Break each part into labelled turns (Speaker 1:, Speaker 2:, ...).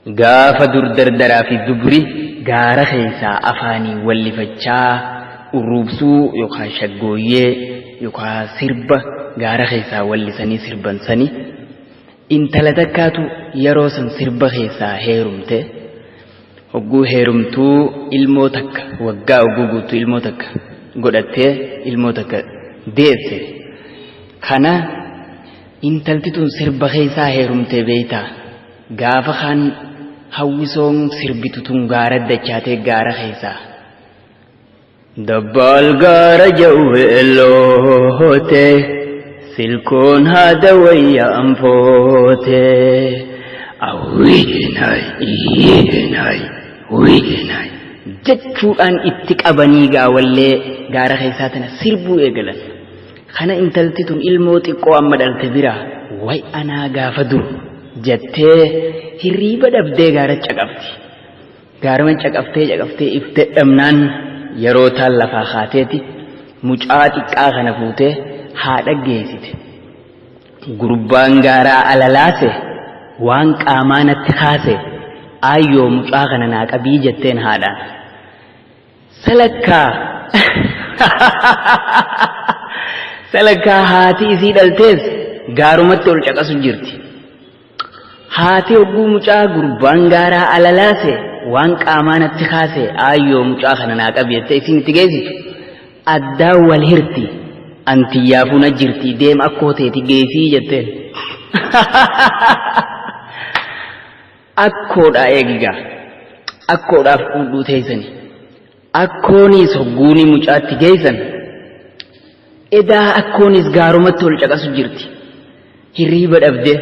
Speaker 1: Gaafa dur dardaraa fi dubri gaara keessaa afaanii wallifachaa urruubsuu yookaan shaggooyyee yookaan sirba gaara keessaa wallisanii sirbansanii intala takkaatu yeroo san sirba keessaa heerumte hogguu heerumtuu ilmoo takka waggaa hogguu guutuu ilmoo takka godhattee ilmoo takka deesse. Kana intalti tun sirba keessaa heerumte beeytaa gaafa kan hawwisoon sirbitu tun gaara dachaatee gaara keessaa dabbal gaara jawweeloote silkoon haada wayya amfoote awwiinay jechuudhaan itti qabanii gaawallee gaara keessaa tana sirbuu eegalan. Kana intalti tun ilmoo xiqqoo amma dhalte bira way anaa gaafa dur jettee hirriiba dhabdee gaara caqafti. Gaaruma caqaftee iftee dhabnaan yeroo taan lafaa kaateeti mucaa xiqqaa kana fuutee haadha geessite. Gurbaan gaaraa alalaase waan qaamaa natti kaase ayyoo mucaa kana naa qabii jetteen haadhaan. Salakkaa haati isii dhaltees gaarumatti ol caqasu jirti. Haati hogguu mucaa gurbaan gaaraa alalaase waan qaamaa natti kaase ayyoo mucaa kana naa qabi jettee isin itti geessitu addaan wal hirti antiyyaafuu na jirti deema akkoo teeti geessii jetteen. Akkoodhaa eegigaa akkoodhaaf fuudhuu teessani akkoonis hogguuni mucaatti geessan edaa akkoonis gaarumatti ol caqasu jirti hirriiba dhabdee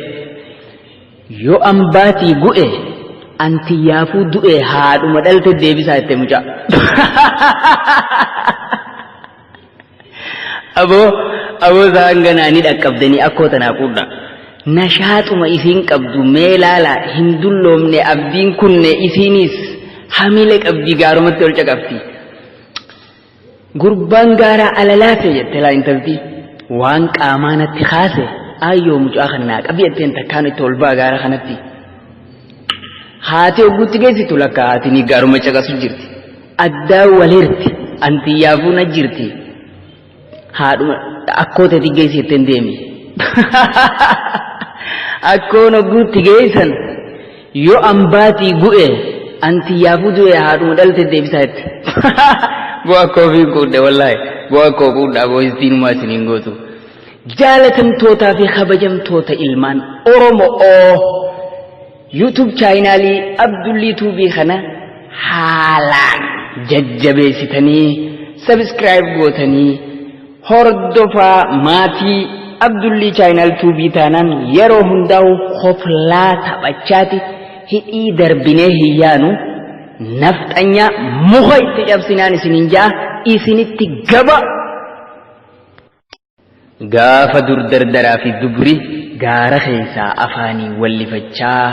Speaker 1: yoo ambaatii gu'e antiyyaafuu du'e haadhuma dhalte deebisaa itti mucaa. Aboo saanganaanii dhaqqabdanii akkoo tanaa quudha. Nashaaxuma isiin qabdu mee laala hin dulloomne abdiin kunne isiinis hamile qabdi gaarumatti ol caqabti. Gurbaan gaaraa alalaase jettee laa intalti waan qaamaa natti kaase ayyoo mucaa kana naa qabi jetteen takkaan itti ol baa gaara kanatti. Haati hogguutti geessitu lakka haatinii gaaruma caqasu jirti. Addaan wal hirti antiyyaafuu na jirti. Haadhuma akkoo teeti geessi jetteen deemi. Akkoon hogguutti geessan yoo ambaatii gu'e antiyyaafuu du'e haadhuma dhalte deebisaa jette. Bu'aa koofii kuudhe wallaahi bu'aa koo kuudhaa boo'istiinumaa isiniin gootu. Jaalatamtootaa fi kabajamtoota ilmaan Oromoo YouTube chaayinaalii Abdullii Tuubii kana haalaan jajjabeessitanii subscribe gootanii hordofaa maatii Abdullii chaayinaal Tuubii taanaan yeroo hundaa'u hoflaa taphachaati hidhii darbinee hiyyaanu nafxanyaa muka itti cabsinaan isiniin ja'a isinitti gaba. Gaafa dur dardaraa fi dubri gaara keessaa afaanii wallifachaa